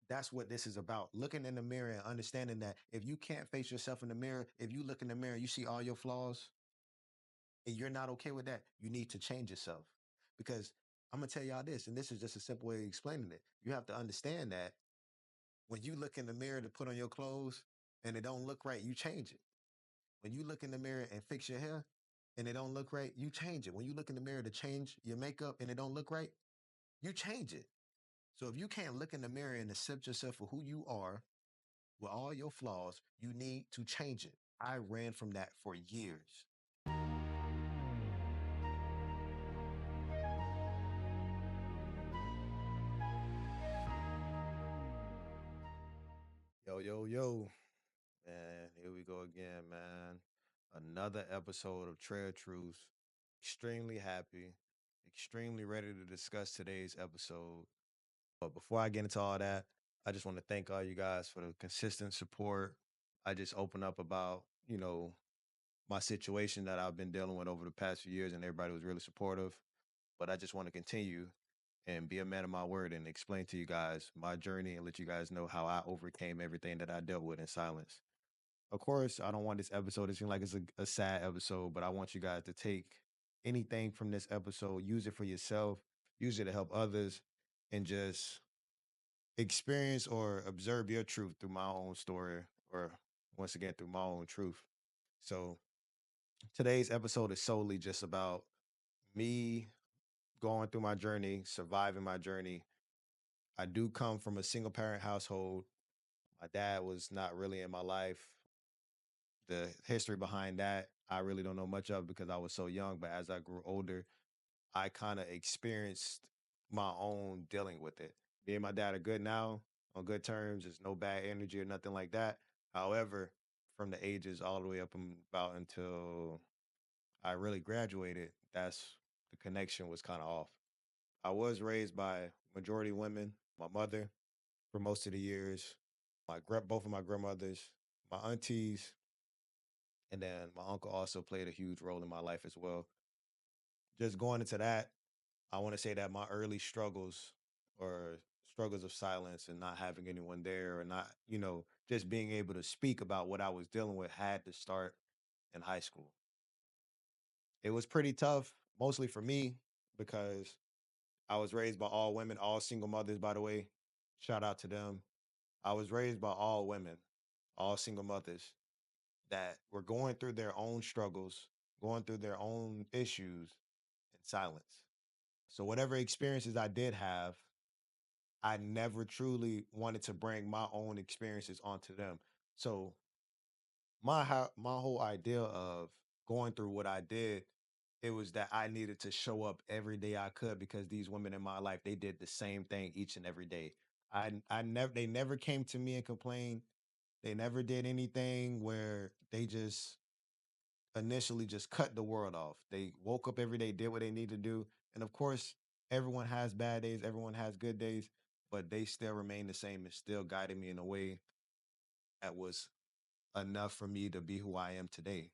That's what this is about. Looking in the mirror and understanding that if you can't face yourself in the mirror, if you look in the mirror, you see all your flaws, and you're not okay with that, you need to change yourself. Because I'm gonna tell y'all this, and this is just a simple way of explaining it. You have to understand that when you look in the mirror to put on your clothes and it don't look right, you change it. When you look in the mirror and fix your hair and it don't look right, you change it. When you look in the mirror to change your makeup and it don't look right, you change it. So if you can't look in the mirror and accept yourself for who you are with all your flaws, you need to change it. I ran from that for years. Yo, yo, yo. Man, here we go again, man. Another episode of Trail Truths. Extremely happy, extremely ready to discuss today's episode. But before I get into all that, I just want to thank all you guys for the consistent support. I just opened up about, my situation that I've been dealing with over the past few years, and everybody was really supportive. But I just want to continue and be a man of my word and explain to you guys my journey and let you guys know how I overcame everything that I dealt with in silence. Of course, I don't want this episode to seem like it's a sad episode, but I want you guys to take anything from this episode, use it for yourself, use it to help others, and just experience or observe your truth through my own story, or once again, through my own truth. So today's episode is solely just about me going through my journey, surviving my journey. I do come from a single parent household. My dad was not really in my life. The history behind that, I really don't know much of because I was so young. But as I grew older, I kind of experienced my own dealing with it. Me and my dad are good now, on good terms. There's no bad energy or nothing like that. However, from the ages all the way up about until I really graduated, that's the connection was kind of off. I was raised by majority women. My mother for most of the years, both of my grandmothers, my aunties, and then my uncle also played a huge role in my life as well. Just going into that, I want to say that my early struggles or struggles of silence and not having anyone there or not, just being able to speak about what I was dealing with had to start in high school. It was pretty tough, mostly for me, because I was raised by all women, all single mothers, by the way. Shout out to them. I was raised by all women, all single mothers that were going through their own struggles, going through their own issues in silence. So, whatever experiences I did have, I never truly wanted to bring my own experiences onto them. So, my whole idea of going through what I did, it was that I needed to show up every day I could because these women in my life, they did the same thing each and every day. I never they never came to me and complained. They never did anything where they just initially just cut the world off. They woke up every day, did what they need to do. And of course, everyone has bad days, everyone has good days, but they still remain the same and still guided me in a way that was enough for me to be who I am today.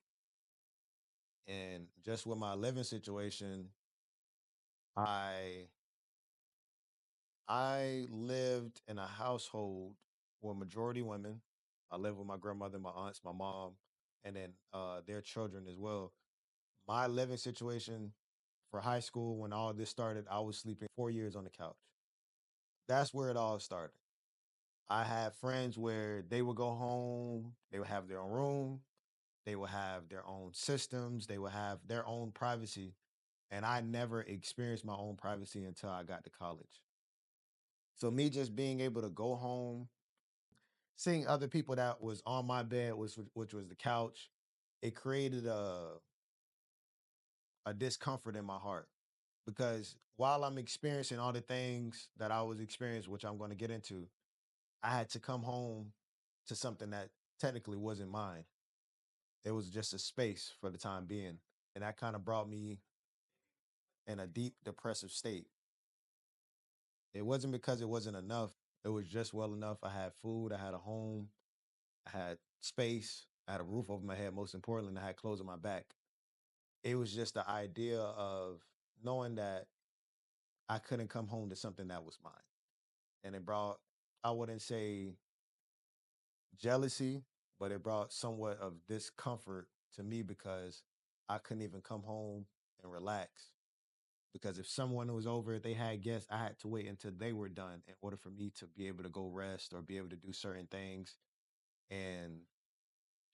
And just with my living situation, I I lived in a household with majority women. I lived with my grandmother, my aunts, my mom, and then their children as well. My living situation for high school, when all this started, I was sleeping 4 years on the couch. That's where it all started. I had friends where they would go home, they would have their own room, they would have their own systems, they would have their own privacy. And I never experienced my own privacy until I got to college. So me just being able to go home, seeing other people that was on my bed, which was the couch, it created a discomfort in my heart because while I'm experiencing all the things that I was experiencing, which I'm going to get into, I had to come home to something that technically wasn't mine. It was just a space for the time being. And that kind of brought me in a deep depressive state. It wasn't because it wasn't enough. It was just well enough. I had food, I had a home, I had space, I had a roof over my head, most importantly, and I had clothes on my back. It was just the idea of knowing that I couldn't come home to something that was mine. And it brought I wouldn't say jealousy, but it brought somewhat of discomfort to me because I couldn't even come home and relax. Because if someone was over, if they had guests, I had to wait until they were done in order for me to be able to go rest or be able to do certain things. And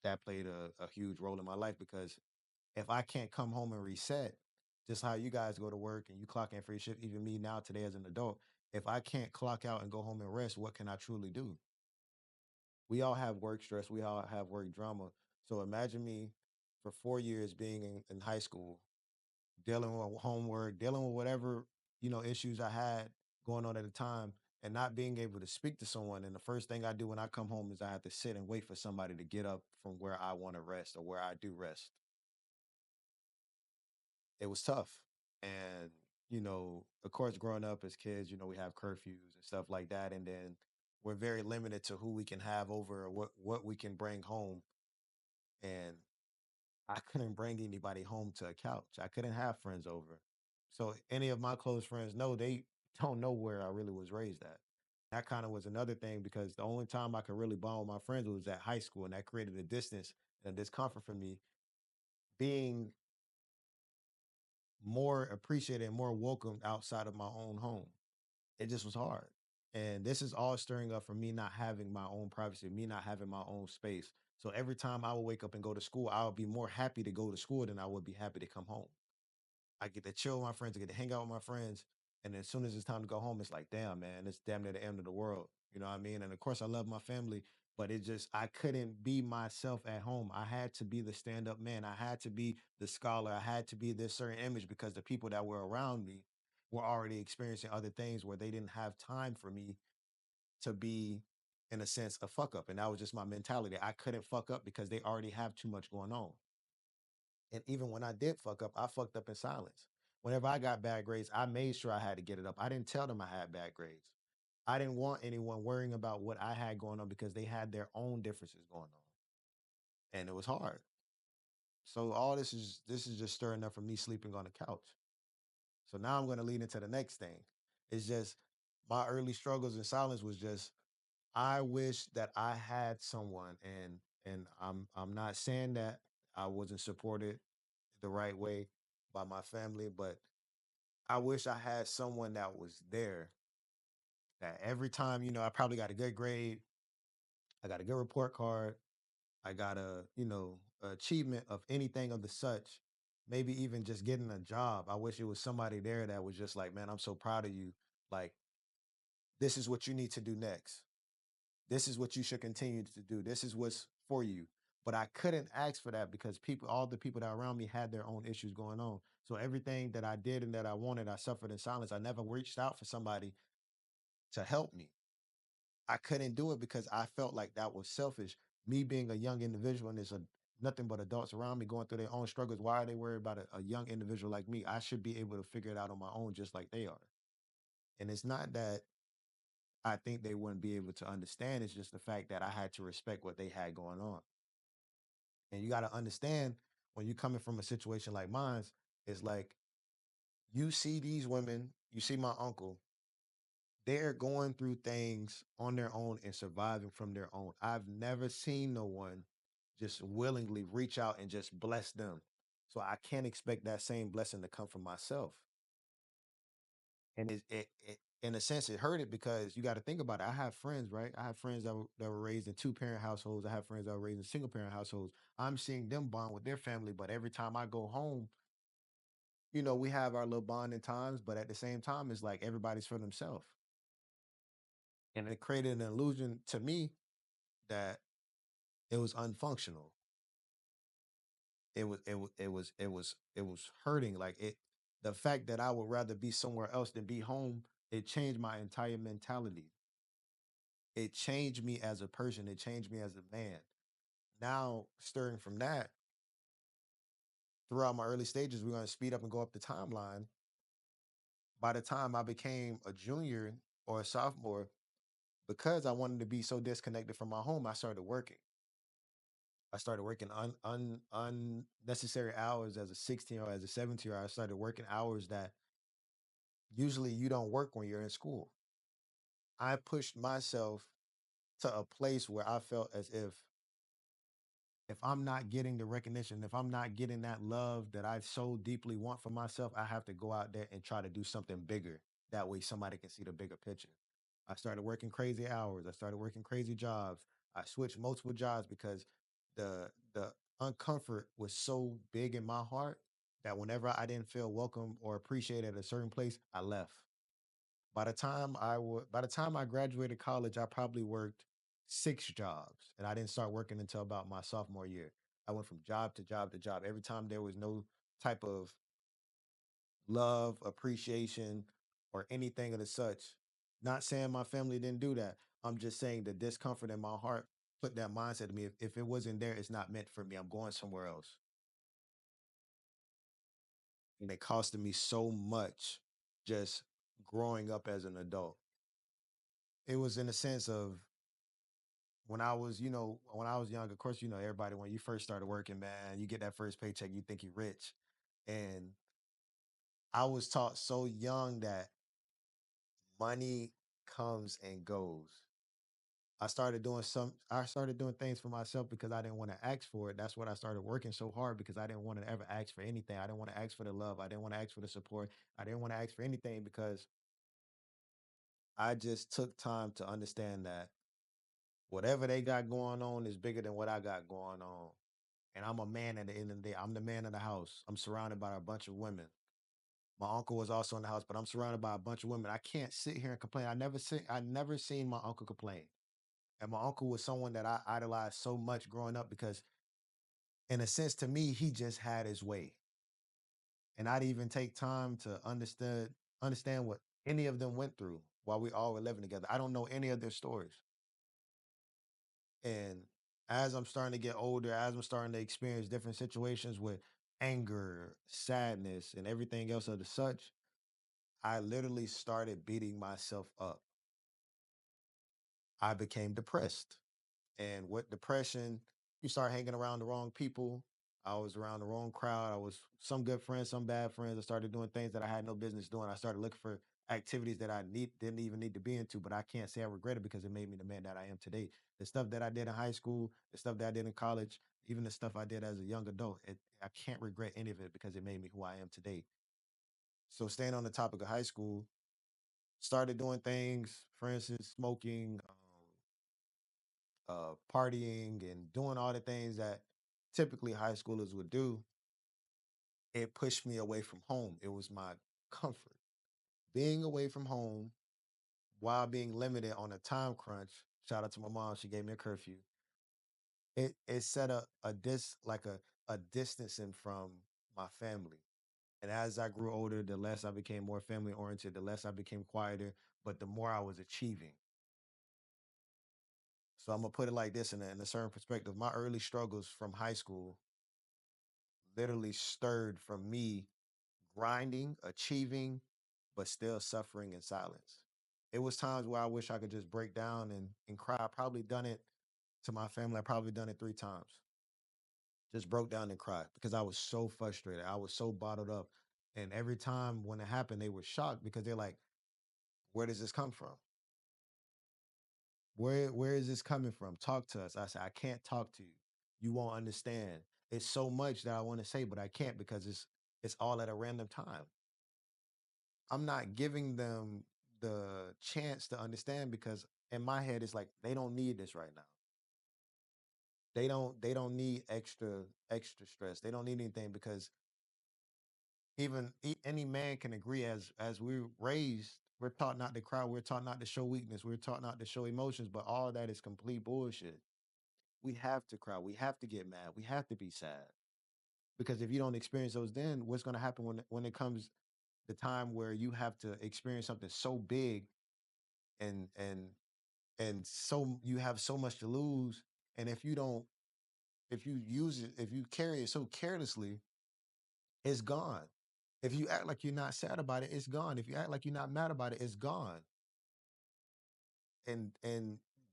that played a huge role in my life because if I can't come home and reset, just how you guys go to work and you clock in for your shift, even me now today as an adult, if I can't clock out and go home and rest, what can I truly do? We all have work stress, we all have work drama. So imagine me for 4 years being in high school, dealing with homework, dealing with whatever, issues I had going on at the time and not being able to speak to someone. And the first thing I do when I come home is I have to sit and wait for somebody to get up from where I want to rest or where I do rest. It was tough. And, of course, growing up as kids, we have curfews and stuff like that. And then we're very limited to who we can have over or what we can bring home. And I couldn't bring anybody home to a couch. I couldn't have friends over. So any of my close friends know they don't know where I really was raised at. That kind of was another thing because the only time I could really bond with my friends was at high school, and that created a distance and a discomfort for me. Being more appreciated and more welcomed outside of my own home. It just was hard. And this is all stirring up from me not having my own privacy, me not having my own space. So every time I would wake up and go to school, I would be more happy to go to school than I would be happy to come home. I get to chill with my friends, I get to hang out with my friends. And as soon as it's time to go home, it's like, damn, man, it's damn near the end of the world. You know what I mean? And of course, I love my family, but it just, I couldn't be myself at home. I had to be the stand up man. I had to be the scholar. I had to be this certain image because the people that were around me were already experiencing other things where they didn't have time for me to be, in a sense, a fuck up. And that was just my mentality. I couldn't fuck up because they already have too much going on. And even when I did fuck up, I fucked up in silence. Whenever I got bad grades, I made sure I had to get it up. I didn't tell them I had bad grades. I didn't want anyone worrying about what I had going on because they had their own differences going on. And it was hard. So all this is just stirring up from me sleeping on the couch. So now I'm going to lead into the next thing. It's just my early struggles in silence was just I wish that I had someone and I'm not saying that I wasn't supported the right way by my family, but I wish I had someone that was there that every time, I probably got a good grade, I got a good report card, I got a achievement of anything of the such, maybe even just getting a job. I wish it was somebody there that was just like, man, I'm so proud of you. Like, this is what you need to do next. This is what you should continue to do. This is what's for you. But I couldn't ask for that because all the people that are around me had their own issues going on. So everything that I did and that I wanted, I suffered in silence. I never reached out for somebody to help me. I couldn't do it because I felt like that was selfish. Me being a young individual and there's nothing but adults around me going through their own struggles. Why are they worried about a young individual like me? I should be able to figure it out on my own just like they are. And it's not that I think they wouldn't be able to understand. It's just the fact that I had to respect what they had going on. And you got to understand when you're coming from a situation like mine's, it's like you see these women, you see my uncle, they're going through things on their own and surviving from their own. I've never seen no one just willingly reach out and just bless them. So I can't expect that same blessing to come from myself. And in a sense, it hurt it because you got to think about it. I have friends, right? I have friends that were raised in two-parent households. I have friends that were raised in single-parent households. I'm seeing them bond with their family, but every time I go home, we have our little bonding times, but at the same time, it's like everybody's for themselves. And it created an illusion to me that it was unfunctional. It was hurting. Like the fact that I would rather be somewhere else than be home, it changed my entire mentality. It changed me as a person. It changed me as a man. Now, stirring from that, throughout my early stages, we're going to speed up and go up the timeline. By the time I became a junior or a sophomore, because I wanted to be so disconnected from my home, I started working. I started working unnecessary hours as a 16 or as a 17-year-old. I started working hours that usually you don't work when you're in school. I pushed myself to a place where I felt as if I'm not getting the recognition, if I'm not getting that love that I so deeply want for myself, I have to go out there and try to do something bigger. That way somebody can see the bigger picture. I started working crazy hours. I started working crazy jobs. I switched multiple jobs because the uncomfort was so big in my heart that whenever I didn't feel welcome or appreciated at a certain place, I left. By the time I graduated college, I probably worked 6 jobs, and I didn't start working until about my sophomore year. I went from job to job to job. Every time there was no type of love, appreciation, or anything of the such. Not saying my family didn't do that. I'm just saying the discomfort in my heart put that mindset to me. If it wasn't there, it's not meant for me. I'm going somewhere else. And it costed me so much just growing up as an adult. It was in a sense of when I was, when I was young, of course, everybody, when you first started working, man, you get that first paycheck, you think you're rich. And I was taught so young that money comes and goes. I started doing things for myself because I didn't want to ask for it. That's what I started working so hard because I didn't want to ever ask for anything. I didn't want to ask for the love. I didn't want to ask for the support. I didn't want to ask for anything because I just took time to understand that whatever they got going on is bigger than what I got going on. And I'm a man at the end of the day. I'm the man of the house. I'm surrounded by a bunch of women. My uncle was also in the house, but I'm surrounded by a bunch of women. I can't sit here and complain. I never seen my uncle complain. And my uncle was someone that I idolized so much growing up because in a sense to me, he just had his way. And I'd even take time to understand what any of them went through while we all were living together. I don't know any of their stories. And as I'm starting to get older, as I'm starting to experience different situations with anger, sadness, and everything else of the such, I literally started beating myself up. I became depressed. And with depression, you start hanging around the wrong people. I was around the wrong crowd. I was some good friends, some bad friends. I started doing things that I had no business doing. I started looking for activities that didn't even need to be into, but I can't say I regret it because it made me the man that I am today. The stuff that I did in high school, the stuff that I did in college, even the stuff I did as a young adult, I can't regret any of it because it made me who I am today. So staying on the topic of high school, started doing things, for instance, smoking, partying and doing all the things that typically high schoolers would do. It pushed me away from home. It was my comfort. Being away from home while being limited on a time crunch. Shout out to my mom. She gave me a curfew. It set a distancing from my family. And as I grew older, the less I became more family oriented, the less I became quieter, but the more I was achieving. So I'm gonna put it like this in a certain perspective. My early struggles from high school literally stirred from me grinding, achieving, but still suffering in silence. It was times where I wish I could just break down and cry. I probably done it to my family. I probably done it 3 times. Just broke down and cried because I was so frustrated. I was so bottled up. And every time when it happened, they were shocked because they're like, where does this come from? Where is this coming from? Talk to us. I said, I can't talk to you. You won't understand. It's so much that I want to say, but I can't because it's all at a random time. I'm not giving them the chance to understand because in my head it's like they don't need this right now. They don't need extra stress. They don't need anything because any man can agree as we're raised, we're taught not to cry, we're taught not to show weakness, we're taught not to show emotions, but all of that is complete bullshit. We have to cry, we have to get mad, we have to be sad. Because if you don't experience those, then what's going to happen when it comes the time where you have to experience something so big and so you have so much to lose, and if you use it, if you carry it so carelessly, it's gone. If you act like you're not sad about it, it's gone. If you act like you're not mad about it, it's gone. And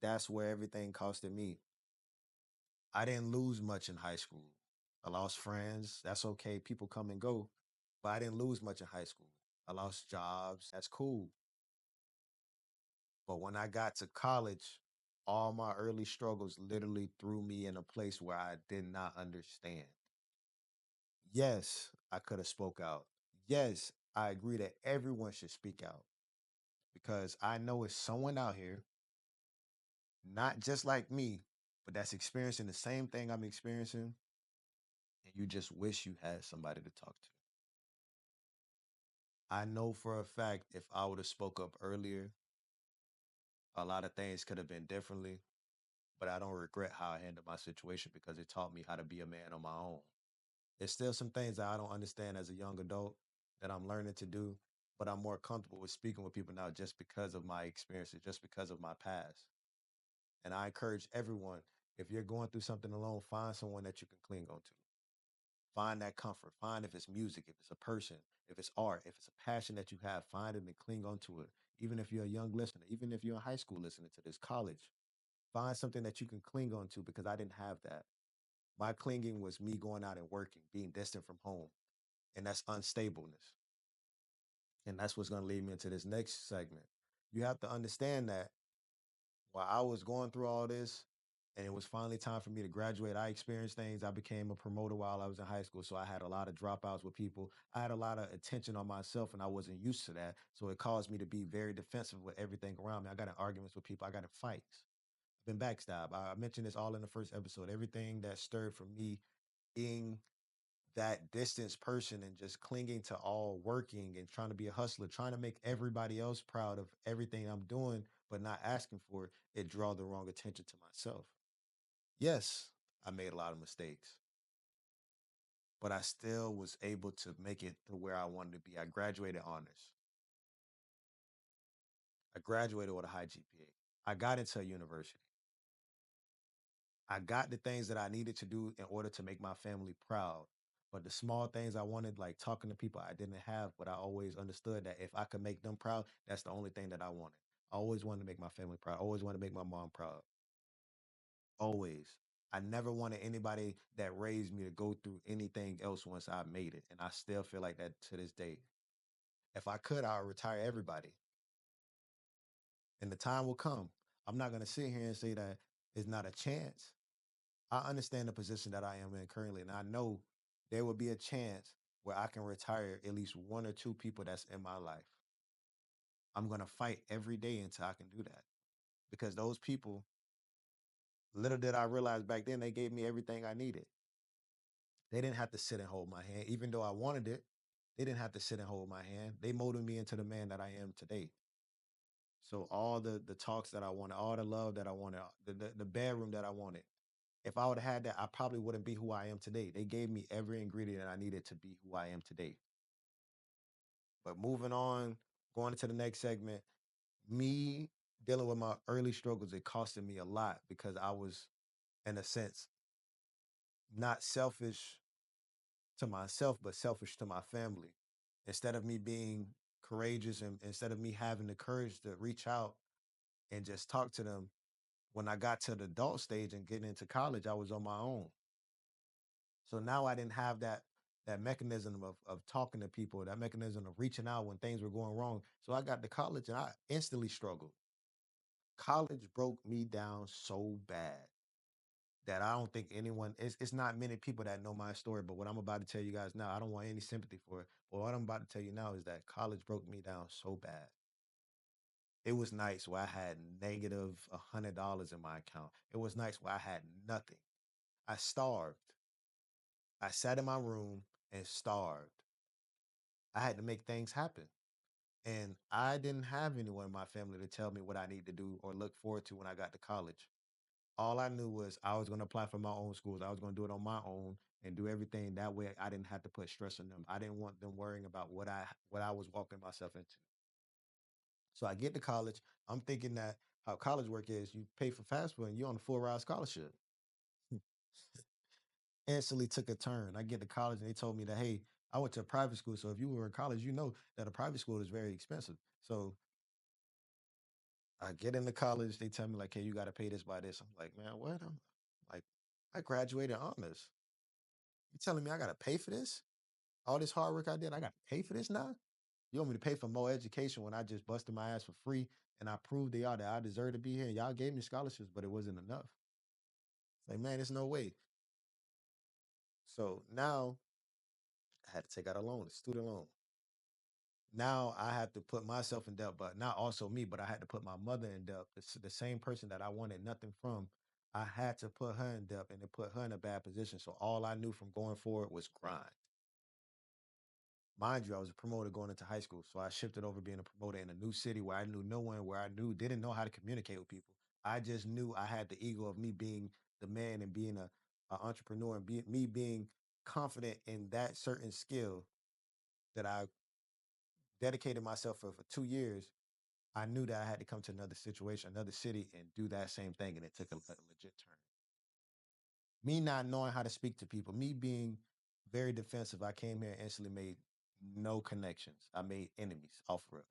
that's where everything costed me. I didn't lose much in high school. I lost friends. That's okay. People come and go. But I didn't lose much in high school. I lost jobs. That's cool. But when I got to college, all my early struggles literally threw me in a place where I did not understand. Yes, I could have spoke out. Yes, I agree that everyone should speak out because I know it's someone out here, not just like me, but that's experiencing the same thing I'm experiencing, and you just wish you had somebody to talk to. I know for a fact if I would have spoke up earlier, a lot of things could have been differently, but I don't regret how I handled my situation because it taught me how to be a man on my own. There's still some things that I don't understand as a young adult that I'm learning to do, but I'm more comfortable with speaking with people now just because of my experiences, just because of my past. And I encourage everyone, if you're going through something alone, find someone that you can cling on to. Find that comfort. Find if it's music, if it's a person, if it's art, if it's a passion that you have, find it and cling on to it. Even if you're a young listener, even if you're in high school listening to this, college, find something that you can cling on to because I didn't have that. My clinging was me going out and working, being distant from home, and that's unstableness. And that's what's going to lead me into this next segment. You have to understand that while I was going through all this and it was finally time for me to graduate, I experienced things. I became a promoter while I was in high school. So I had a lot of dropouts with people. I had a lot of attention on myself and I wasn't used to that. So it caused me to be very defensive with everything around me. I got in arguments with people, I got in fights. I've been backstabbed. I mentioned this all in the first episode. Everything that stirred from me being that distance person and just clinging to all working and trying to be a hustler, trying to make everybody else proud of everything I'm doing, but not asking for it, it draw the wrong attention to myself. Yes, I made a lot of mistakes, but I still was able to make it to where I wanted to be. I graduated honors. I graduated with a high GPA. I got into a university. I got the things that I needed to do in order to make my family proud. But the small things I wanted, like talking to people I didn't have, but I always understood that if I could make them proud, that's the only thing that I wanted. I always wanted to make my family proud. I always wanted to make my mom proud. Always. I never wanted anybody that raised me to go through anything else once I made it. And I still feel like that to this day. If I could, I would retire everybody. And the time will come. I'm not going to sit here and say that it's not a chance. I understand the position that I am in currently, and I know there will be a chance where I can retire at least one or two people that's in my life. I'm going to fight every day until I can do that because those people, little did I realize back then, they gave me everything I needed. They didn't have to sit and hold my hand, even though I wanted it. They didn't have to sit and hold my hand. They molded me into the man that I am today. So all the talks that I wanted, all the love that I wanted, the bedroom that I wanted, if I would have had that, I probably wouldn't be who I am today. They gave me every ingredient I needed to be who I am today. But moving on, going into the next segment, me dealing with my early struggles, it costed me a lot because I was, in a sense, not selfish to myself, but selfish to my family. Instead of me being courageous and instead of me having the courage to reach out and just talk to them, when I got to the adult stage and getting into college, I was on my own. So now I didn't have that mechanism of talking to people, that mechanism of reaching out when things were going wrong. So I got to college and I instantly struggled. College broke me down so bad that I don't think anyone it's not many people that know my story, but what I'm about to tell you guys now, I don't want any sympathy for it. But what I'm about to tell you now is that college broke me down so bad. It was nights where I had negative $100 in my account. It was nights where I had nothing. I starved. I sat in my room and starved. I had to make things happen. And I didn't have anyone in my family to tell me what I need to do or look forward to when I got to college. All I knew was I was going to apply for my own schools. I was going to do it on my own and do everything that way. I didn't have to put stress on them. I didn't want them worrying about what I was walking myself into. So I get to college. I'm thinking that how college work is, you pay for fast food and you're on a full ride scholarship. Instantly took a turn. I get to college and they told me that, hey, I went to a private school. So if you were in college, you know that a private school is very expensive. So I get into college, they tell me like, hey, you got to pay this by this. I'm like, man, what? I'm like, I graduated honors. You telling me I got to pay for this? All this hard work I did, I got to pay for this now? You want me to pay for more education when I just busted my ass for free And I proved to y'all that I deserve to be here. Y'all gave me scholarships, but it wasn't enough. It's like, man, there's no way. So now I had to take out a loan, a student loan. Now I had to put myself in debt, but not also me, but I had to put my mother in debt. The same person that I wanted nothing from, I had to put her in debt and it put her in a bad position. So all I knew from going forward was grind. Mind you, I was a promoter going into high school. So I shifted over being a promoter in a new city where I knew no one, where I knew didn't know how to communicate with people. I just knew I had the ego of me being the man and being a entrepreneur and me being confident in that certain skill that I dedicated myself for 2 years. I knew that I had to come to another situation, another city, and do that same thing. And it took a legit turn. Me not knowing how to speak to people, me being very defensive, I came here and instantly made no connections. I made enemies off rip.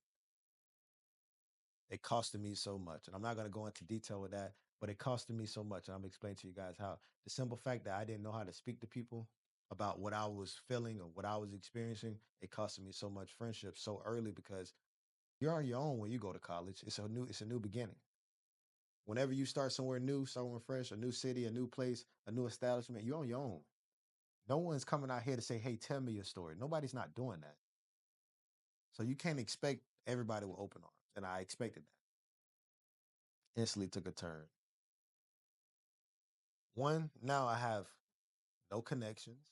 It costed me so much. And I'm not going to go into detail with that, but it costed me so much. And I'm explaining to you guys how the simple fact that I didn't know how to speak to people about what I was feeling or what I was experiencing, it costed me so much friendship so early because you're on your own when you go to college. It's a new beginning. Whenever you start somewhere new, somewhere fresh, a new city, a new place, a new establishment, you're on your own. No one's coming out here to say, hey, tell me your story. Nobody's not doing that. So you can't expect everybody with open arms. And I expected that. Instantly took a turn. One, now I have no connections,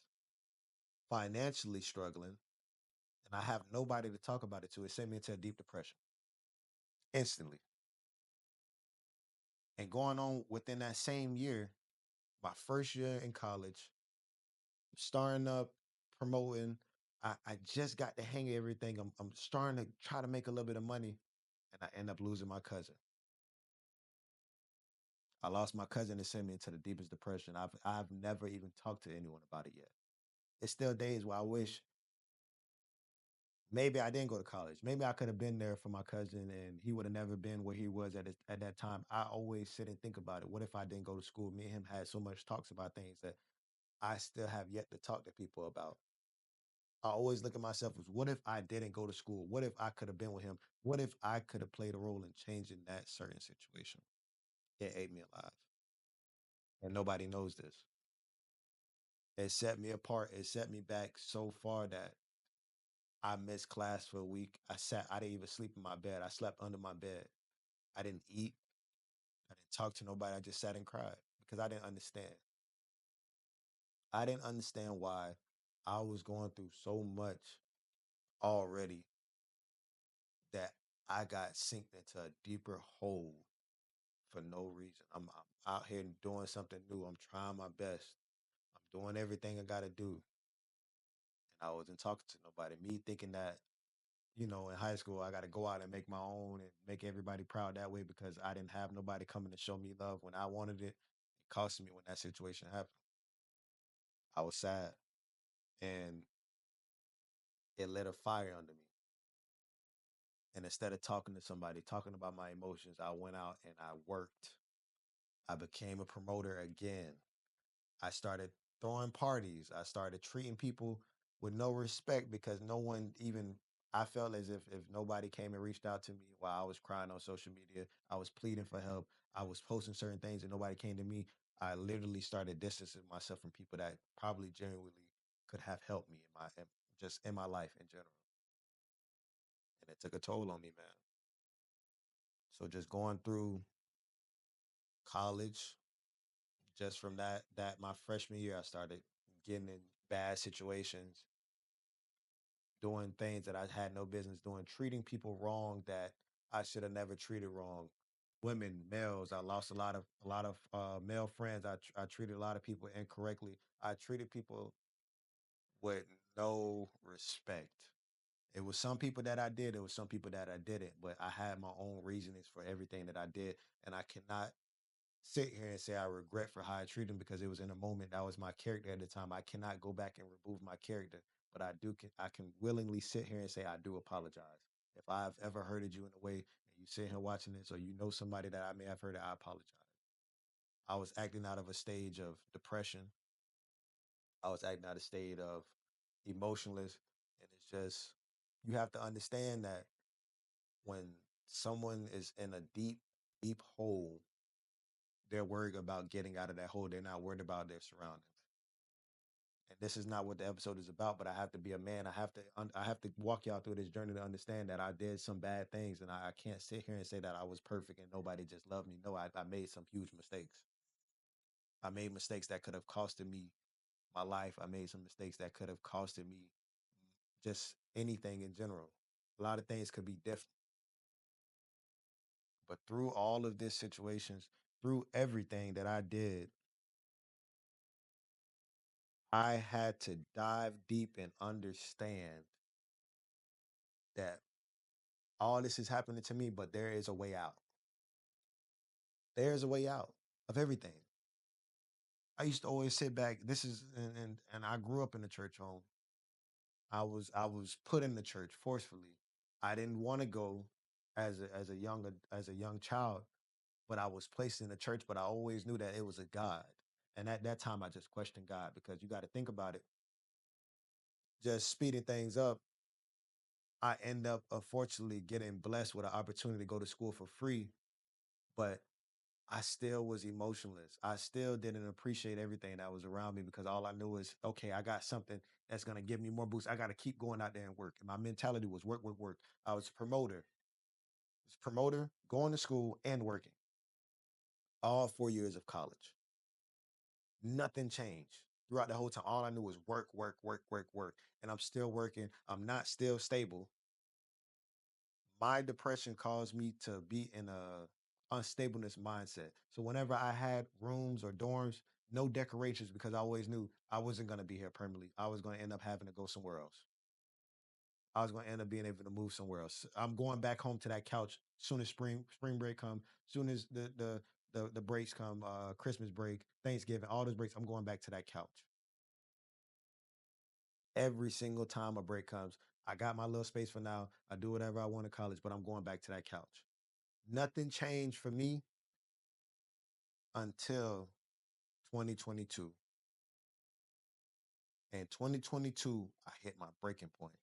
financially struggling, and I have nobody to talk about it to. It sent me into a deep depression instantly. And going on within that same year, my first year in college, starting up, promoting. I just got the hang of everything. I'm starting to try to make a little bit of money, and I end up losing my cousin. I lost my cousin and sent me into the deepest depression. I've never even talked to anyone about it yet. It's still days where I wish maybe I didn't go to college. Maybe I could have been there for my cousin, and he would have never been where he was at that time. I always sit and think about it. What if I didn't go to school? Me and him had so much talks about things that I still have yet to talk to people about. I always look at myself as what if I didn't go to school? What if I could have been with him? What if I could have played a role in changing that certain situation? It ate me alive. And nobody knows this. It set me apart. It set me back so far that I missed class for a week. I didn't even sleep in my bed. I slept under my bed. I didn't eat. I didn't talk to nobody. I just sat and cried because I didn't understand. I didn't understand why I was going through so much already that I got sinked into a deeper hole for no reason. I'm out here doing something new. I'm trying my best. I'm doing everything I got to do. And I wasn't talking to nobody. Me thinking that, in high school, I got to go out and make my own and make everybody proud that way because I didn't have nobody coming to show me love when I wanted it. It cost me when that situation happened. I was sad and it lit a fire under me. And instead of talking to somebody, talking about my emotions, I went out and I worked. I became a promoter again. I started throwing parties. I started treating people with no respect because no one even I felt as if nobody came and reached out to me while I was crying on social media. I was pleading for help. I was posting certain things and nobody came to me. I literally started distancing myself from people that probably genuinely could have helped me just in my life in general. And it took a toll on me, man. So just going through college, just from that my freshman year, I started getting in bad situations, doing things that I had no business doing, treating people wrong that I should have never treated wrong. Women, males, I lost a lot of male friends. I treated a lot of people incorrectly. I treated people with no respect. It was some people that I did, it was some people that I didn't, but I had my own reasonings for everything that I did, and I cannot sit here and say I regret for how I treated him because it was in a moment that was my character at the time. I cannot go back and remove my character, but I can willingly sit here and say I do apologize. If I've ever hurted you in a way and you sit here watching this or you know somebody that I may have hurted, I apologize. I was acting out of a stage of depression. I was acting out of a state of emotionless. And it's just you have to understand that when someone is in a deep, deep hole, they're worried about getting out of that hole. They're not worried about their surroundings. And this is not what the episode is about, but I have to be a man. I have to walk y'all through this journey to understand that I did some bad things, and I can't sit here and say that I was perfect and nobody just loved me. No, I made some huge mistakes. I made mistakes that could have costed me my life. I made some mistakes that could have costed me just anything in general. A lot of things could be different. But through all of these situations, through everything that I did, I had to dive deep and understand that all this is happening to me, but there is a way out. There's a way out of everything. I used to always sit back. This is and I grew up in a church home. I was put in the church forcefully. I didn't want to go as a young child, but I was placed in the church. But I always knew that it was a God. And at that time, I just questioned God because you got to think about it. Just speeding things up, I end up unfortunately getting blessed with an opportunity to go to school for free, but I still was emotionless. I still didn't appreciate everything that was around me because all I knew is, okay, I got something that's gonna give me more boost. I gotta keep going out there and work. And my mentality was work, work, work. I was a promoter. Was a promoter, going to school and working. All 4 years of college. Nothing changed. Throughout the whole time, all I knew was work, work, work, work, work. And I'm still working. I'm not still stable. My depression caused me to be in a unstableness mindset. So whenever I had rooms or dorms, no decorations because I always knew I wasn't going to be here permanently. I was going to end up having to go somewhere else. I was going to end up being able to move somewhere else. I'm going back home to that couch soon as spring break come, soon as the breaks come, Christmas break, Thanksgiving, all those breaks, I'm going back to that couch. Every single time a break comes, I got my little space for now. I do whatever I want in college, but I'm going back to that couch. Nothing changed for me until 2022. In 2022, I hit my breaking point.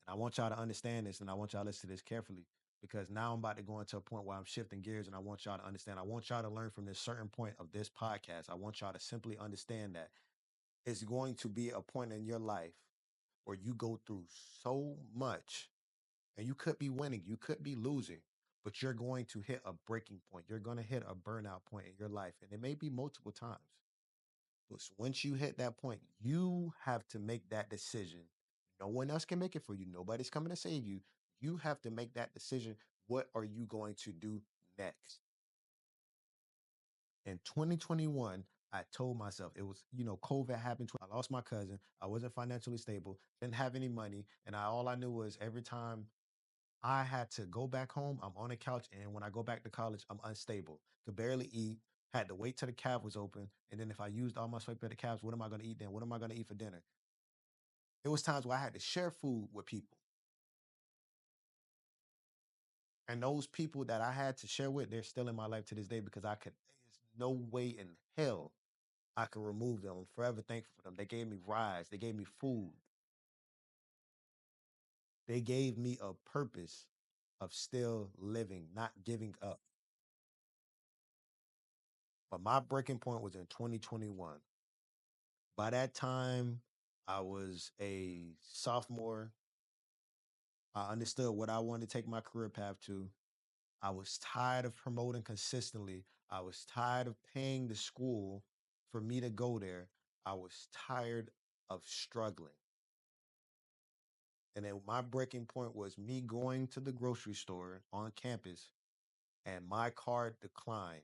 And I want y'all to understand this and I want y'all to listen to this carefully because now I'm about to go into a point where I'm shifting gears and I want y'all to understand. I want y'all to learn from this certain point of this podcast. I want y'all to simply understand that it's going to be a point in your life where you go through so much and you could be winning, you could be losing, but you're going to hit a breaking point. You're going to hit a burnout point in your life. And it may be multiple times. But once you hit that point, you have to make that decision. No one else can make it for you. Nobody's coming to save you. You have to make that decision. What are you going to do next? In 2021, I told myself it was, COVID happened. I lost my cousin. I wasn't financially stable, didn't have any money. And all I knew was every time I had to go back home, I'm on the couch. And when I go back to college, I'm unstable, could barely eat, had to wait till the cab was open. And then if I used all my swipe at the cabs, what am I going to eat then? What am I going to eat for dinner? It was times where I had to share food with people. And those people that I had to share with, they're still in my life to this day because there's no way in hell I could remove them. I'm forever thankful for them. They gave me rides, they gave me food, they gave me a purpose of still living, not giving up. But my breaking point was in 2021. By that time, I was a sophomore. I understood what I wanted to take my career path to. I was tired of promoting consistently. I was tired of paying the school for me to go there. I was tired of struggling. And then my breaking point was me going to the grocery store on campus and my card declined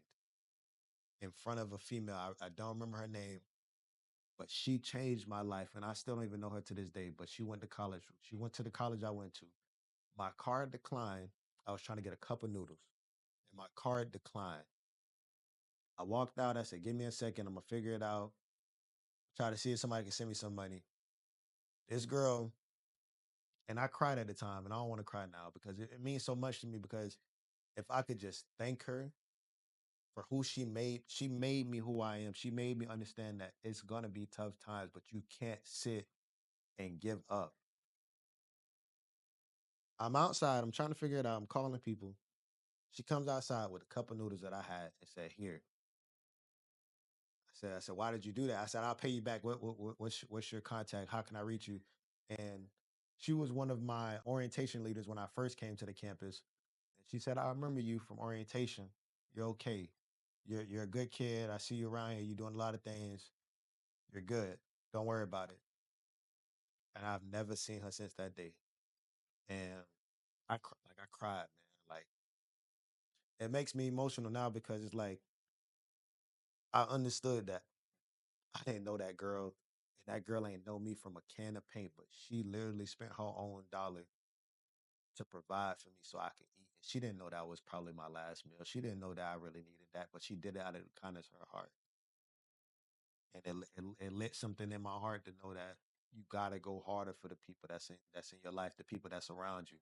in front of a female. I don't remember her name, but she changed my life. And I still don't even know her to this day, but she went to college. She went to the college I went to. My card declined. I was trying to get a cup of noodles and my card declined. I walked out. I said, give me a second. I'm going to figure it out. Try to see if somebody can send me some money. This girl, and I cried at the time, and I don't want to cry now because it means so much to me because if I could just thank her for who she made me who I am. She made me understand that it's going to be tough times, but you can't sit and give up. I'm outside. I'm trying to figure it out. I'm calling people. She comes outside with a cup of noodles that I had and said, "Here." I said, "Why did you do that?" I said, "I'll pay you back. What's your contact? How can I reach you?" And she was one of my orientation leaders when I first came to the campus. And she said, "I remember you from orientation. You're okay. You're a good kid. I see you around here. You're doing a lot of things. You're good. Don't worry about it." And I've never seen her since that day. And I cried, man. Like it makes me emotional now because it's like I understood that I didn't know that girl, and that girl ain't know me from a can of paint, but she literally spent her own dollar to provide for me so I could eat. And she didn't know that was probably my last meal. She didn't know that I really needed that, but she did it out of the kindness of her heart. And it lit something in my heart to know that you gotta go harder for the people that's in your life, the people that's around you.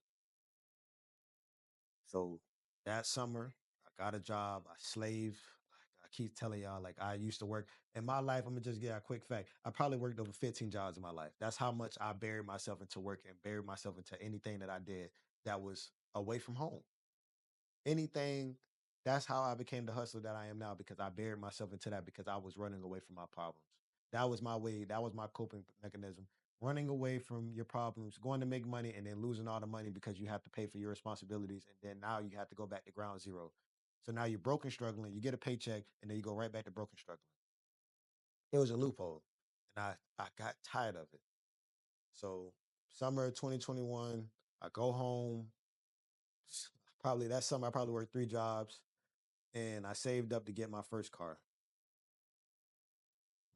So that summer, I got a job. I slaved. Like I keep telling y'all, like I used to work in my life. I'm gonna just get a quick fact. I probably worked over 15 jobs in my life. That's how much I buried myself into work and buried myself into anything that I did that was away from home. Anything. That's how I became the hustler that I am now because I buried myself into that because I was running away from my problems. That was my way. That was my coping mechanism. Running away from your problems, going to make money, and then losing all the money because you have to pay for your responsibilities, and then now you have to go back to ground zero. So now you're broken, struggling. You get a paycheck, and then you go right back to broken, struggling. It was a loophole, and I got tired of it. So summer of 2021, I go home. Probably that summer, I probably worked 3 jobs and I saved up to get my first car.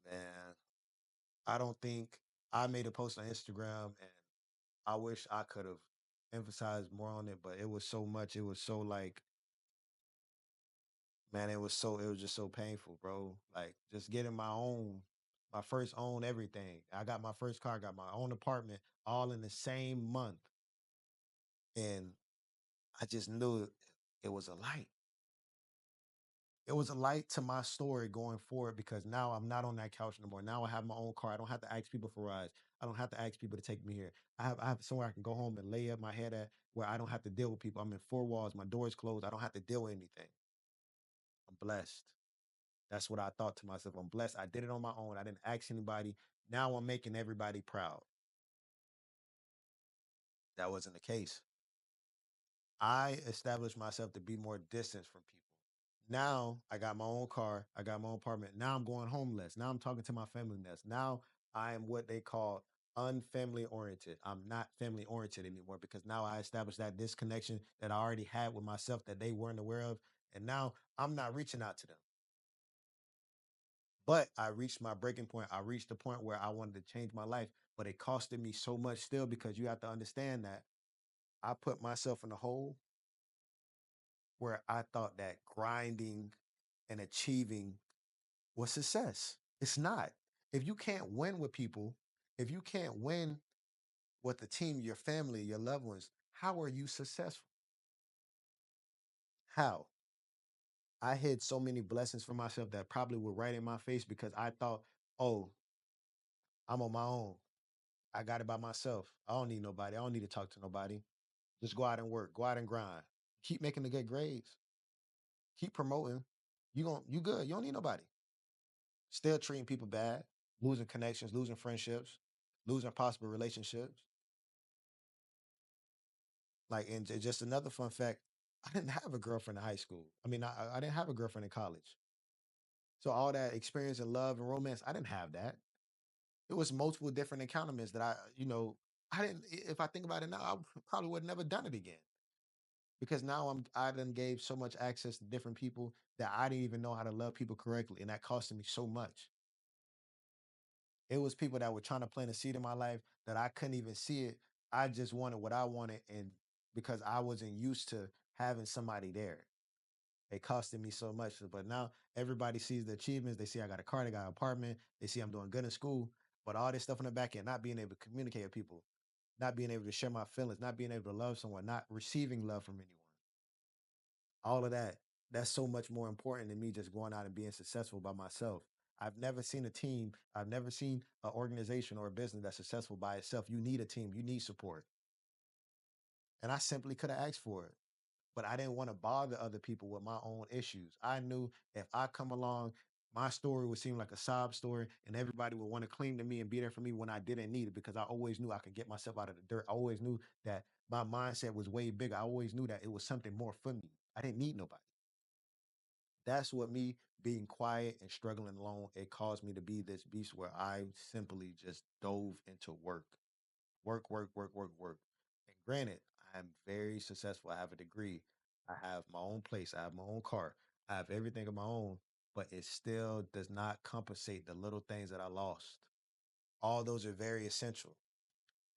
Man, I don't think I made a post on Instagram and I wish I could have emphasized more on it, but it was so much. It was so like, man, it was just so painful, bro. Like just getting my first own everything. I got my first car, got my own apartment all in the same month. And I just knew it was a light. It was a light to my story going forward because now I'm not on that couch no more. Now I have my own car. I don't have to ask people for rides. I don't have to ask people to take me here. I have somewhere I can go home and lay up my head at where I don't have to deal with people. I'm in four walls. My door is closed. I don't have to deal with anything. I'm blessed. That's what I thought to myself. I'm blessed. I did it on my own. I didn't ask anybody. Now I'm making everybody proud. That wasn't the case. I established myself to be more distant from people. Now I got my own car. I got my own apartment. Now I'm going homeless. Now I'm talking to my family less. Now I am what they call unfamily oriented. I'm not family oriented anymore because now I established that disconnection that I already had with myself that they weren't aware of. And now I'm not reaching out to them. But I reached my breaking point. I reached the point where I wanted to change my life, but it costed me so much still because you have to understand that I put myself in a hole where I thought that grinding and achieving was success. It's not. If you can't win with people, if you can't win with the team, your family, your loved ones, how are you successful? How? I hid so many blessings for myself that probably were right in my face because I thought, oh, I'm on my own. I got it by myself. I don't need nobody. I don't need to talk to nobody. Just go out and work. Go out and grind. Keep making the good grades. Keep promoting. You good. You don't need nobody. Still treating people bad, losing connections, losing friendships, losing possible relationships. Like, and just another fun fact, I didn't have a girlfriend in high school. I mean, I didn't have a girlfriend in college. So all that experience and love and romance, I didn't have that. It was multiple different encounterments that I didn't. If I think about it now, I probably would have never done it again because now I done gave so much access to different people that I didn't even know how to love people correctly, and that costed me so much. It was people that were trying to plant a seed in my life that I couldn't even see it. I just wanted what I wanted, and because I wasn't used to having somebody there, it costed me so much. But now everybody sees the achievements. They see I got a car, they got an apartment. They see I'm doing good in school. But all this stuff in the back end, not being able to communicate with people, not being able to share my feelings, not being able to love someone, not receiving love from anyone. All of that, that's so much more important than me just going out and being successful by myself. I've never seen a team, I've never seen an organization or a business that's successful by itself. You need a team, you need support. And I simply could have asked for it. But I didn't want to bother other people with my own issues. I knew if I come along, my story would seem like a sob story, and everybody would want to cling to me and be there for me when I didn't need it because I always knew I could get myself out of the dirt. I always knew that my mindset was way bigger. I always knew that it was something more for me. I didn't need nobody. That's what me being quiet and struggling alone, it caused me to be this beast where I simply just dove into work. Work, work, work, work, work. And granted, I'm very successful. I have a degree. I have my own place. I have my own car. I have everything of my own, but it still does not compensate the little things that I lost. All those are very essential.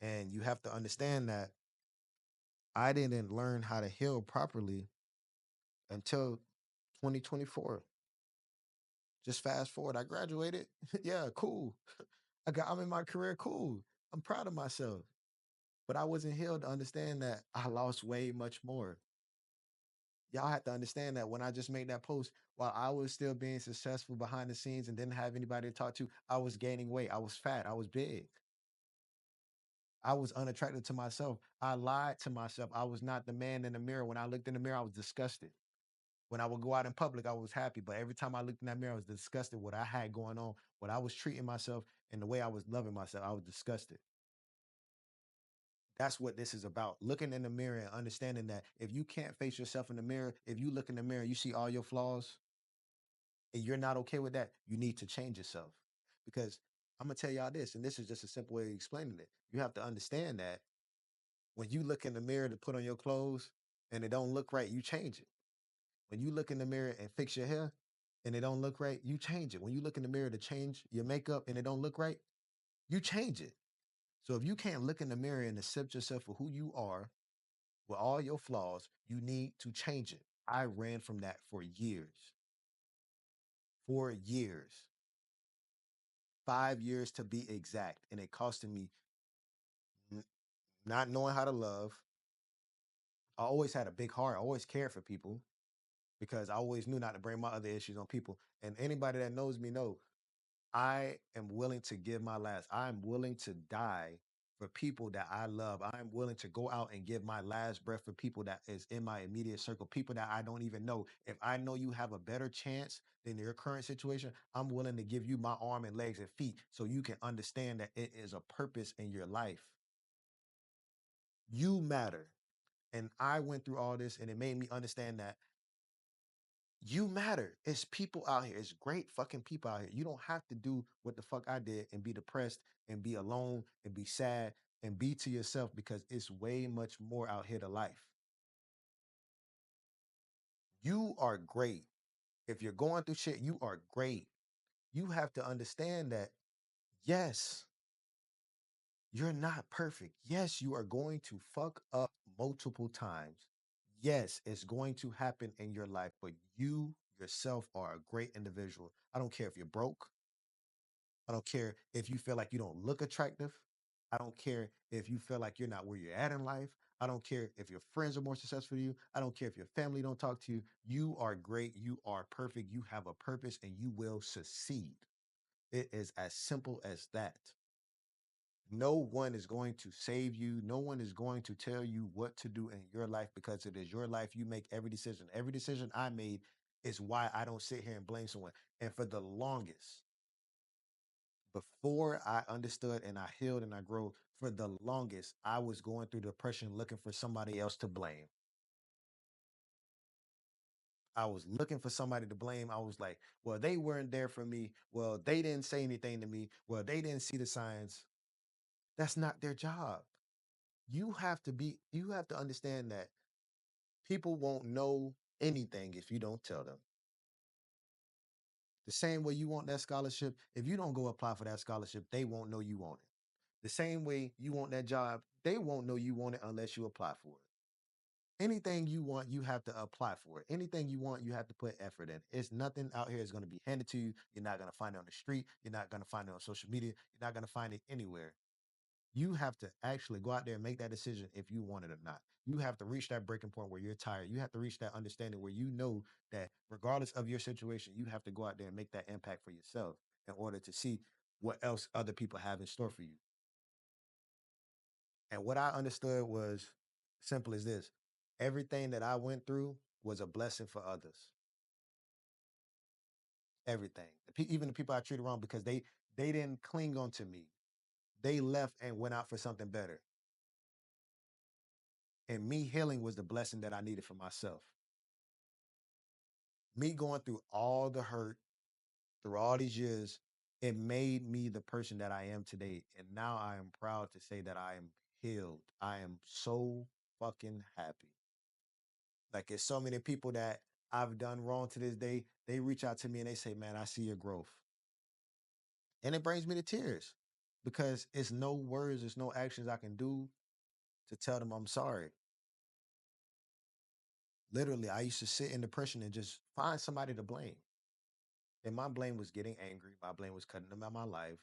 And you have to understand that I didn't learn how to heal properly until 2024. Just fast forward. I graduated. Yeah, cool. I'm in my career. Cool. I'm proud of myself. But I wasn't healed to understand that I lost way much more. Y'all have to understand that when I just made that post, while I was still being successful behind the scenes and didn't have anybody to talk to, I was gaining weight. I was fat. I was big. I was unattractive to myself. I lied to myself. I was not the man in the mirror. When I looked in the mirror, I was disgusted. When I would go out in public, I was happy. But every time I looked in that mirror, I was disgusted what I had going on, what I was treating myself, and the way I was loving myself. I was disgusted. That's what this is about. Looking in the mirror and understanding that if you can't face yourself in the mirror, if you look in the mirror, you see all your flaws, and you're not okay with that, you need to change yourself. Because I'm gonna tell y'all this, and this is just a simple way of explaining it. You have to understand that when you look in the mirror to put on your clothes and it don't look right, you change it. When you look in the mirror and fix your hair and it don't look right, you change it. When you look in the mirror to change your makeup and it don't look right, you change it. So if you can't look in the mirror and accept yourself for who you are with all your flaws, you need to change it. I ran from that for years. 4 years. 5 years to be exact. And it costed me n- not knowing how to love. I always had a big heart. I always cared for people because I always knew not to bring my other issues on people. And anybody that knows me know I am willing to give my last. I'm willing to die for people that I love. I'm willing to go out and give my last breath for people that is in my immediate circle, people that I don't even know. If I know you have a better chance than your current situation, I'm willing to give you my arm and legs and feet so you can understand that it is a purpose in your life. You matter. And I went through all this and it made me understand that you matter. It's people out here. It's great fucking people out here. You don't have to do what the fuck I did and be depressed and be alone and be sad and be to yourself because it's way much more out here to life. You are great. If you're going through shit, you are great. You have to understand that, yes, you're not perfect. Yes, you are going to fuck up multiple times. Yes, it's going to happen in your life, but you yourself are a great individual. I don't care if you're broke. I don't care if you feel like you don't look attractive. I don't care if you feel like you're not where you're at in life. I don't care if your friends are more successful than you. I don't care if your family don't talk to you. You are great. You are perfect. You have a purpose and you will succeed. It is as simple as that. No one is going to save you. No one is going to tell you what to do in your life because it is your life. You make every decision. Every decision I made is why I don't sit here and blame someone. And for the longest, before I understood and I healed and I grew, for the longest, I was going through depression looking for somebody else to blame. I was looking for somebody to blame. I was like, well, they weren't there for me. Well, they didn't say anything to me. Well, they didn't see the signs. That's not their job. You have to understand that people won't know anything if you don't tell them. The same way you want that scholarship, if you don't go apply for that scholarship, they won't know you want it. The same way you want that job, they won't know you want it unless you apply for it. Anything you want, you have to apply for it. Anything you want, you have to put effort in. It's nothing out here is going to be handed to you. You're not going to find it on the street. You're not going to find it on social media. You're not going to find it anywhere. You have to actually go out there and make that decision if you want it or not. You have to reach that breaking point where you're tired. You have to reach that understanding where you know that regardless of your situation, you have to go out there and make that impact for yourself in order to see what else other people have in store for you. And what I understood was Simple as this. Everything that I went through was a blessing for others. Everything. Even the people I treated wrong because they didn't cling on to me. They left and went out for something better. And me healing was the blessing that I needed for myself. Me going through all the hurt, through all these years, it made me the person that I am today. And now I am proud to say that I am healed. I am so fucking happy. Like, it's so many people that I've done wrong to this day. They reach out to me and they say, "Man, I see your growth." And it brings me to tears because it's no words, there's no actions I can do to tell them I'm sorry. Literally, I used to sit in depression and just find somebody to blame. And my blame was getting angry. My blame was cutting them out of my life,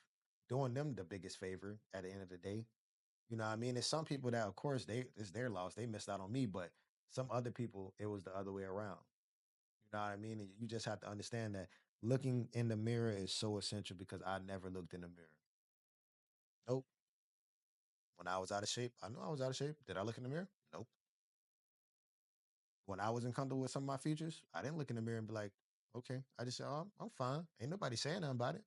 doing them the biggest favor at the end of the day. You know what I mean? There's some people that, of course, it's their loss. They missed out on me, but some other people, it was the other way around. You know what I mean? And you just have to understand that looking in the mirror is so essential because I never looked in the mirror. Nope. When I was out of shape, I knew I was out of shape. Did I look in the mirror? Nope. When I wasn't comfortable with some of my features, I didn't look in the mirror and be like, okay. I just said, "Oh, I'm fine. Ain't nobody saying nothing about it."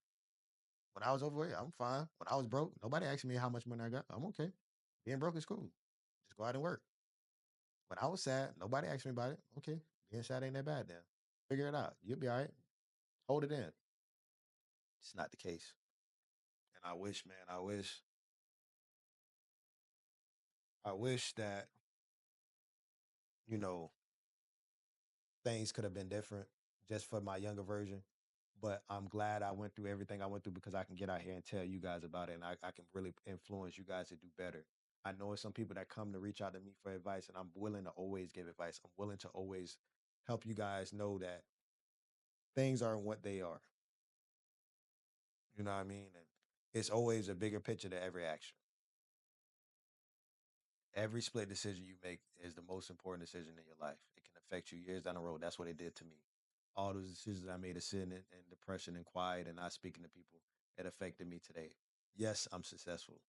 When I was overweight, I'm fine. When I was broke, nobody asked me how much money I got. I'm okay. Being broke is cool. Just go out and work. When I was sad, nobody asked me about it. Okay. Being sad ain't that bad then. Figure it out. You'll be all right. Hold it in. It's not the case. And I wish, man, I wish that, you know, things could have been different just for my younger version. But I'm glad I went through everything I went through because I can get out here and tell you guys about it and I can really influence you guys to do better. I know it's some people that come to reach out to me for advice, and I'm willing to always give advice. I'm willing to always help you guys know that things aren't what they are. You know what I mean? And it's always a bigger picture to every action. Every split decision you make is the most important decision in your life. It can affect you years down the road. That's what it did to me. All those decisions I made of sitting in depression and quiet and not speaking to people, it affected me today. Yes, I'm successful.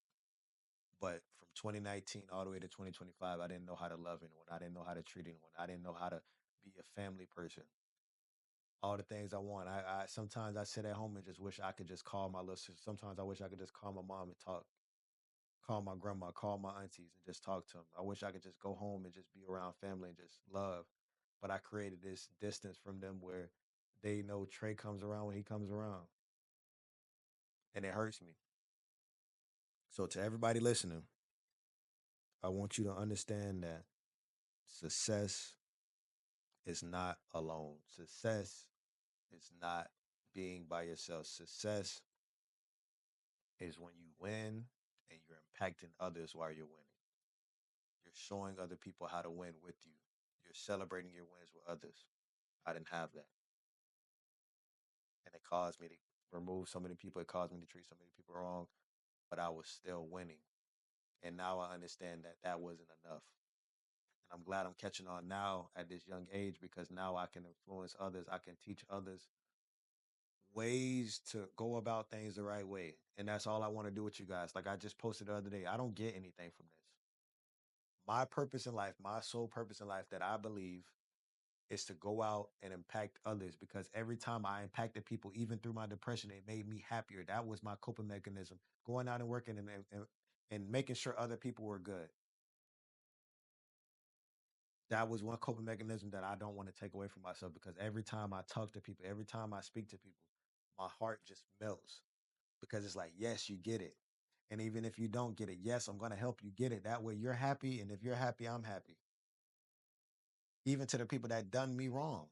But from 2019 all the way to 2025, I didn't know how to love anyone. I didn't know how to treat anyone. I didn't know how to be a family person. All the things I want. I sometimes I sit at home and just wish I could just call my little sister. Sometimes I wish I could just call my mom and talk, call my grandma, call my aunties and just talk to them. I wish I could just go home and just be around family and just love. But I created this distance from them where they know Trey comes around when he comes around, and it hurts me. So to everybody listening, I want you to understand that success is not alone. Success is not being by yourself. Success is when you win and you're impacting others while you're winning. You're showing other people how to win with you. You're celebrating your wins with others. I didn't have that. And it caused me to remove so many people. It caused me to treat so many people wrong, but I was still winning. And now I understand that that wasn't enough. And I'm glad I'm catching on now at this young age because now I can influence others. I can teach others ways to go about things the right way. And that's all I want to do with you guys. Like I just posted the other day, I don't get anything from this. My purpose in life, my sole purpose in life that I believe is to go out and impact others because every time I impacted people, even through my depression, it made me happier. That was my coping mechanism. Going out and working and making sure other people were good. That was one coping mechanism that I don't want to take away from myself because every time I talk to people, every time I speak to people, my heart just melts because it's like, yes, you get it. And even if you don't get it, yes, I'm going to help you get it. That way you're happy. And if you're happy, I'm happy. Even to the people that done me wrong.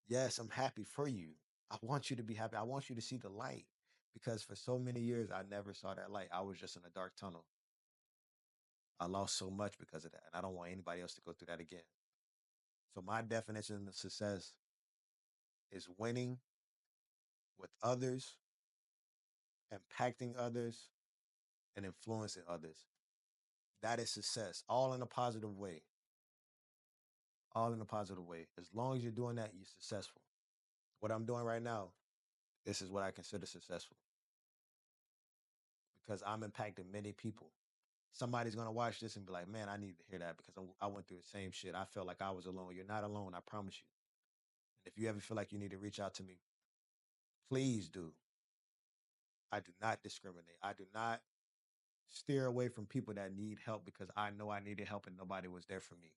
Yes, I'm happy for you. I want you to be happy. I want you to see the light because for so many years, I never saw that light. I was just in a dark tunnel. I lost so much because of that. And I don't want anybody else to go through that again. So my definition of success is winning with others, impacting others, and influencing others. That is success, all in a positive way. All in a positive way. As long as you're doing that, you're successful. What I'm doing right now, this is what I consider successful because I'm impacting many people. Somebody's gonna watch this and be like, "Man, I need to hear that because I went through the same shit. I felt like I was alone. You're not alone. I promise you. And if you ever feel like you need to reach out to me, please do. I do not discriminate. I do not steer away from people that need help because I know I needed help and nobody was there for me.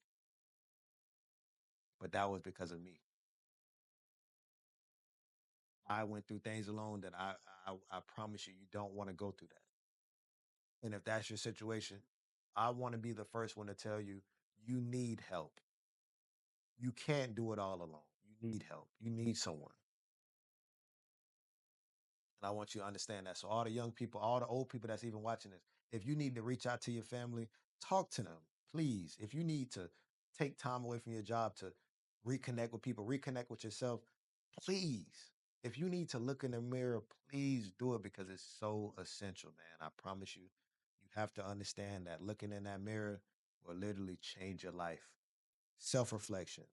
But that was because of me. I went through things alone that I promise you, you don't want to go through that. And if that's your situation, I want to be the first one to tell you, you need help. You can't do it all alone. You need help. You need someone. And I want you to understand that. So all the young people, all the old people that's even watching this, if you need to reach out to your family, talk to them, please. If you need to take time away from your job to reconnect with people, reconnect with yourself, please. If you need to look in the mirror, please do it because it's so essential, man. I promise you, you have to understand that looking in that mirror will literally change your life. Self reflection,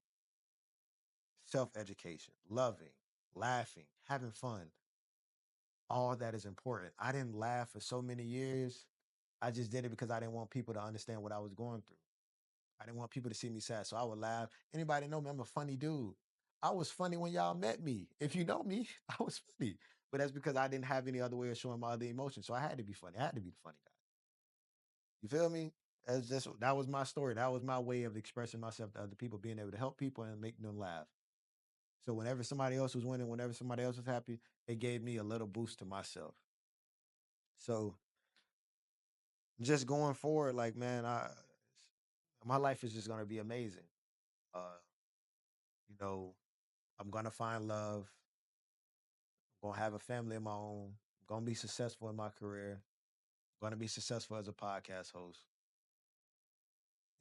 self education, loving, laughing, having fun, all that is important. I didn't laugh for so many years. I just did it because I didn't want people to understand what I was going through. I didn't want people to see me sad. So I would laugh. Anybody know me? I'm a funny dude. I was funny when y'all met me. If you know me, I was funny. But that's because I didn't have any other way of showing my other emotions. So I had to be funny. I had to be the funny guy. You feel me? That was my story. That was my way of expressing myself to other people, being able to help people and make them laugh. So whenever somebody else was winning, whenever somebody else was happy, it gave me a little boost to myself. So just going forward, like man, my life is just gonna be amazing. Uh, you know, I'm gonna find love. I'm gonna have a family of my own. I'm gonna be successful in my career. I'm gonna be successful as a podcast host.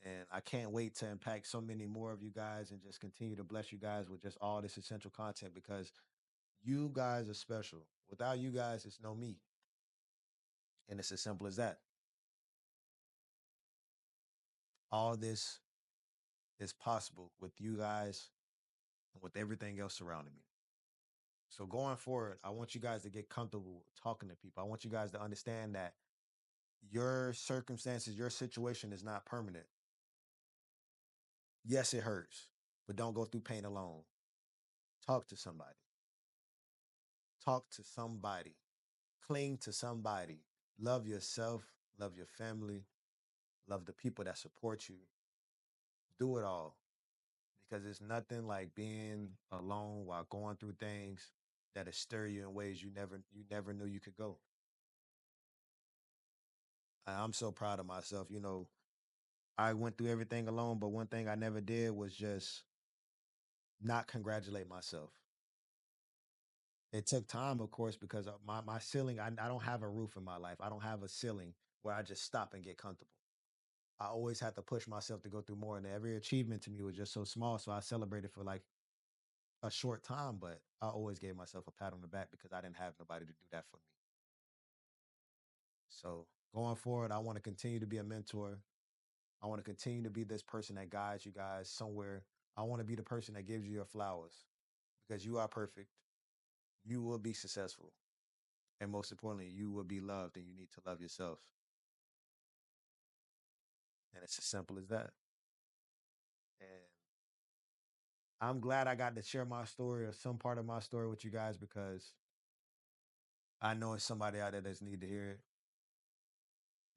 And I can't wait to impact so many more of you guys and just continue to bless you guys with just all this essential content because you guys are special. Without you guys, it's no me. And it's as simple as that. All this is possible with you guys and with everything else surrounding me. So going forward, I want you guys to get comfortable talking to people. I want you guys to understand that your circumstances, your situation is not permanent. Yes, it hurts, but don't go through pain alone. Talk to somebody. Talk to somebody. Cling to somebody. Love yourself, love your family, love the people that support you. Do it all because it's nothing like being alone while going through things that stir you in ways you never knew you could go. I'm so proud of myself. I went through everything alone, but one thing I never did was just not congratulate myself. It took time, of course, because of my ceiling, I don't have a roof in my life. I don't have a ceiling where I just stop and get comfortable. I always had to push myself to go through more, and every achievement to me was just so small. So I celebrated for like a short time, but I always gave myself a pat on the back because I didn't have nobody to do that for me. So going forward, I want to continue to be a mentor. I want to continue to be this person that guides you guys somewhere. I want to be the person that gives you your flowers because you are perfect. You will be successful. And most importantly, you will be loved and you need to love yourself. And it's as simple as that. And I'm glad I got to share my story or some part of my story with you guys because I know it's somebody out there that's need to hear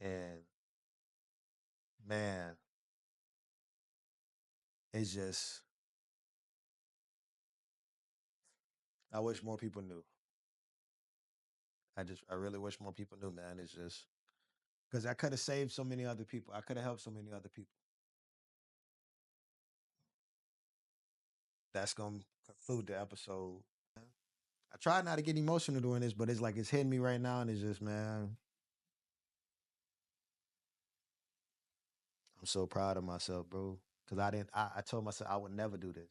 it. And man, it's just, I wish more people knew. I really wish more people knew, man. It's just, because I could have saved so many other people. I could have helped so many other people. That's going to conclude the episode. I try not to get emotional during this, but it's like it's hitting me right now. And it's just, man, I'm so proud of myself, bro. Because I told myself I would never do this.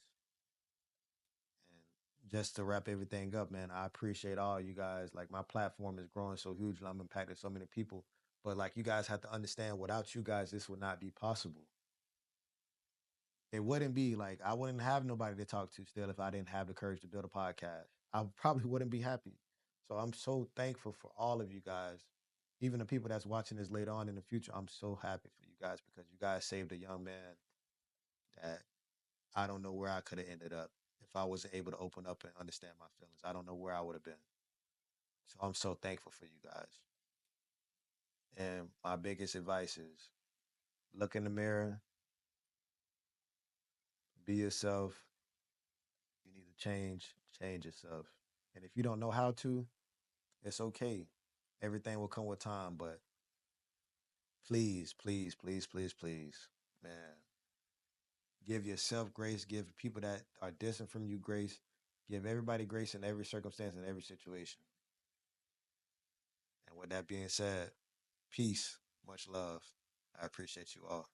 And just to wrap everything up, man, I appreciate all you guys. Like my platform is growing so huge and I'm impacting so many people. But like you guys have to understand without you guys, this would not be possible. It wouldn't be like I wouldn't have nobody to talk to still if I didn't have the courage to build a podcast. I probably wouldn't be happy. So I'm so thankful for all of you guys. Even the people that's watching this later on in the future, I'm so happy for you guys because you guys saved a young man that I don't know where I could have ended up if I wasn't able to open up and understand my feelings. I don't know where I would have been. So I'm so thankful for you guys. And my biggest advice is look in the mirror, be yourself. You need to change yourself. And if you don't know how to, it's okay. Everything will come with time, but please, please, please, please, please, man, give yourself grace, give people that are distant from you grace, give everybody grace in every circumstance and every situation. And with that being said, peace, much love. I appreciate you all.